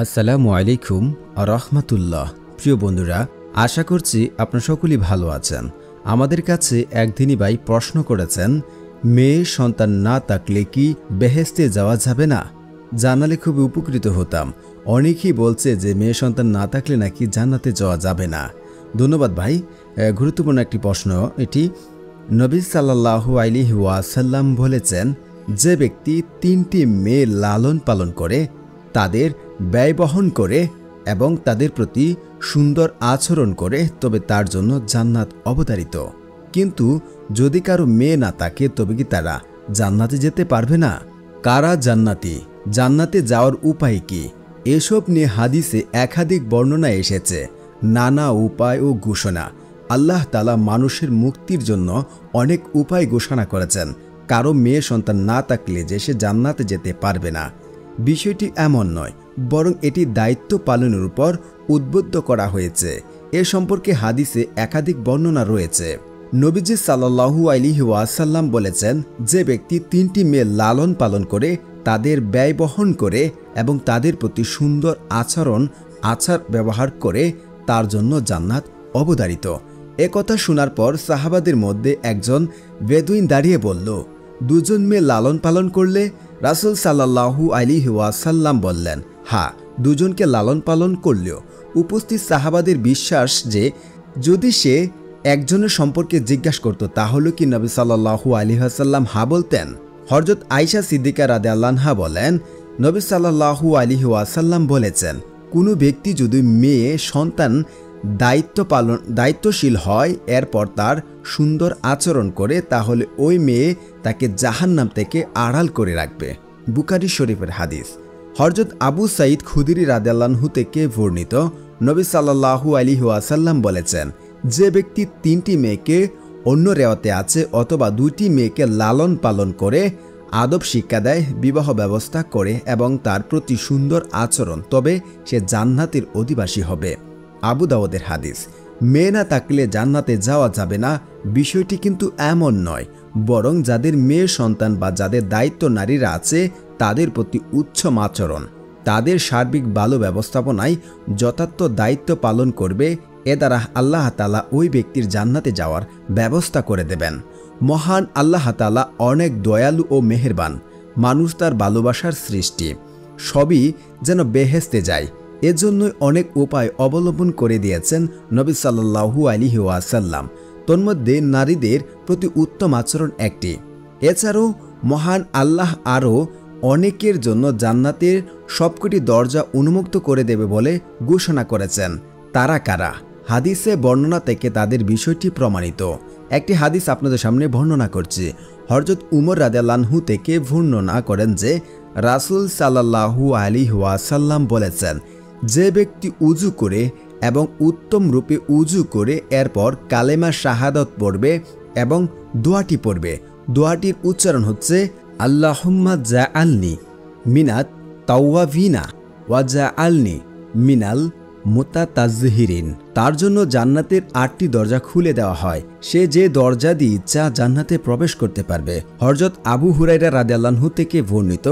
আসসালামু আলাইকুম রাহমাতুল্লাহ। প্রিয় বন্ধুরা, আশা করছি আপনারা সকলেই ভালো আছেন। আমাদের কাছে একদিনই ভাই প্রশ্ন করেছেন, মেয়ে সন্তান না থাকলে কি বেহেশতে যাওয়া যাবে না? জানালে খুবই উপকৃত হতাম। অনেকেই বলছে যে মেয়ে সন্তান না থাকলে নাকি জান্নাতে যাওয়া যাবে না। ধন্যবাদ ভাই, গুরুত্বপূর্ণ একটি প্রশ্ন এটি। নবী সাল্লাল্লাহু আলাইহি ওয়াসাল্লাম বলেছেন, যে ব্যক্তি 3টি মেয়ে লালন পালন করে, তাদের ব্যয় বহন করে এবং তাদের প্রতি সুন্দর আচরণ করে, তবে তার জন্য জান্নাত অবধারিত। কিন্তু যদি কারো মেয়ে না থাকে, তবে কি তারা জান্নাতে যেতে পারবে না? কারা জান্নাতি? জান্নাতে যাওয়ার উপায় কি? এসব নিয়ে হাদিসে একাধিক বর্ণনা এসেছে। নানা উপায় ও ঘোষণা। আল্লাহ তাআলা মানুষের মুক্তির জন্য অনেক উপায় ঘোষণা করেছেন। কারো মেয়ে সন্তান না থাকলে যে সে জান্নাতে যেতে পারবে না, বিষয়টি এমন নয়, বরং এটি দায়িত্ব পালনের উপর উদ্বুদ্ধ করা হয়েছে। এ সম্পর্কে হাদিসে একাধিক বর্ণনা রয়েছে। নবীজি সাল্লাল্লাহু আলাইহি ওয়াসাল্লাম বলেছেন, যে ব্যক্তি 3টি মেয়ে লালন পালন করে, তাদের ব্যয় বহন করে এবং তাদের প্রতি সুন্দর আচার ব্যবহার করে, তার জন্য জান্নাত অবধারিত। একথা শোনার পর সাহাবাদের মধ্যে একজন বেদুইন দাঁড়িয়ে বলল, 2জন মেয়ে লালন পালন করলে? রাসূল সাল্লাল্লাহু আলাইহি ওয়াসাল্লাম বললেন, হ্যাঁ, 2জনকে লালন পালন করলেও। উপস্থিত সাহাবাদের বিশ্বাস যে যদি সে একজনের সম্পর্কে জিজ্ঞাসা করত, তাহলে কি নবী সাল্লাল্লাহু আলাইহি ওয়াসাল্লাম হ্যাঁ বলতেন? হযরত আয়েশা সিদ্দিকা রাদিয়াল্লাহু আনহা বলেন, নবী সাল্লাল্লাহু আলাইহি ওয়াসাল্লাম বলেছেন, কোনো ব্যক্তি যদি মেয়ে সন্তান দায়িত্বশীল হয়, এরপর তার সুন্দর আচরণ করে, তাহলে ওই মেয়ে তাকে জাহান্নাম থেকে আড়াল করে রাখবে। বুখারী শরীফের হাদিস। হযরত আবু সাঈদ খুদরি রাদিয়াল্লাহু আনহু থেকে বর্ণিত, নবী সাল্লাল্লাহু আলাইহি ওয়াসাল্লাম বলেছেন, যে ব্যক্তি 3টি মেয়েকে, অন্য রেওয়াতে আছে অথবা 2টি মেয়েকে লালন পালন করে, আদব শিক্ষা দেয়, বিবাহ ব্যবস্থা করে এবং তার প্রতি সুন্দর আচরণ, তবে সে জান্নাতের অধিবাসী হবে। আবু দাউদের হাদিস। মেয়ে না থাকলে জান্নাতে যাওয়া যাবে না, বিষয়টি কিন্তু এমন নয়, বরং যাদের মেয়ে সন্তান বা যাদের দায়িত্ব নারীরা আছে, তাদের প্রতি উচ্ছম আচরণ, তাদের সার্বিক ভালো ব্যবস্থাপনায় যথার্থ দায়িত্ব পালন করবে, এ দ্বারা আল্লাহ তাআলা ওই ব্যক্তির জান্নাতে যাওয়ার ব্যবস্থা করে দেবেন। মহান আল্লাহ তাআলা অনেক দয়ালু ও মেহেরবান। মানুষ তার ভালোবাসার সৃষ্টি, সবই যেন বেহেশতে যায়, এজন্যই অনেক উপায় অবলম্বন করে দিয়েছেন নবী সাল্লাল্লাহু আলাইহি ওয়াসাল্লাম। তন্মধ্যে নারীদের প্রতি উত্তম আচরণ একটি। এছাড়াও মহান আল্লাহ আরও অনেকের জন্য জান্নাতের সবকটি দরজা উন্মুক্ত করে দেবে বলে ঘোষণা করেছেন। তারা কারা? হাদিসে বর্ণনা থেকে তাদের বিষয়টি প্রমাণিত। একটি হাদিস আপনাদের সামনে বর্ণনা করছি। হযরত উমর রাদিয়াল্লাহু আনহু থেকে বর্ণনা করেন যে রাসূল সাল্লাল্লাহু আলাইহি ওয়াসাল্লাম বলেছেন, যে ব্যক্তি উযু করে এবং উত্তম রূপে উযু করে এরপর কালেমা শাহাদাত পড়বে এবং দোয়াটি পড়বে, দোয়াটির উচ্চারণ হচ্ছে, আল্লাহুম্মা জাআলনি মিনাত তাওয়াবিনা ওয়া জাআলনি মিনাল মুতাতাজ্জিহিরিন, তার জন্য জান্নাতের 8টি দরজা খুলে দেওয়া হয়। সে যে দরজা দিয়ে ইচ্ছা জান্নাতে প্রবেশ করতে পারবে। হযরত আবু হুরায়রা রাদিয়াল্লাহু আনহু থেকে বর্ণিত,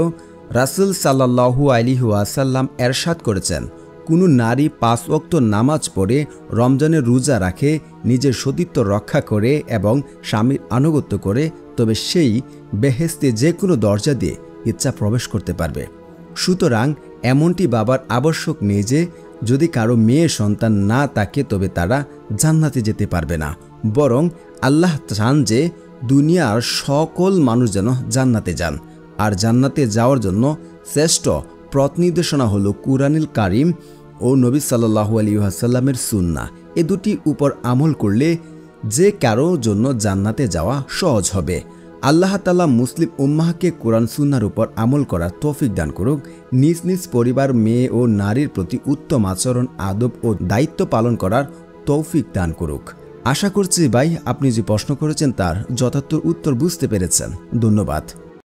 রাসূল সাল্লাল্লাহু আলাইহি ওয়াসাল্লাম এরশাদ করেছেন, কোনো নারী 5 ওয়াক্ত নামাজ পড়ে, রমজানের রোজা রাখে, নিজের সতীত্ব রক্ষা করে এবং স্বামীর আনুগত্য করে, তবে সেই বেহেশতে যে কোনো দরজা দিয়ে ইচ্ছা প্রবেশ করতে পারবে। সুতরাং এমনটি ভাবার আবশ্যক নেই যে যদি কারো মেয়ে সন্তান না থাকে তবে তারা জান্নাতে যেতে পারবে না, বরং আল্লাহ চান যে দুনিয়ার সকল মানুষ যেন জান্নাতে যান। আর জান্নাতে যাওয়ার জন্য শ্রেষ্ঠ পথ নির্দেশনা হলো কুরআনুল কারীম ও নবী সাল্লাল্লাহু আলাইহি ওয়াসাল্লামের সুন্নাহ। এ দুটির উপর আমল করলে যে কারো জন্য জান্নাতে যাওয়া সহজ হবে। আল্লাহ তাআলা মুসলিম উম্মাহকে কোরআন সুন্নাহর উপর আমল করার তৌফিক দান করুক। নিজ নিজ পরিবার, মেয়ে ও নারীর প্রতি উত্তম আচরণ, আদব ও দায়িত্ব পালন করার তৌফিক দান করুক। আশা করছি ভাই, আপনি যে প্রশ্ন করেছেন তার যথার্থ উত্তর বুঝতে পেরেছেন। ধন্যবাদ।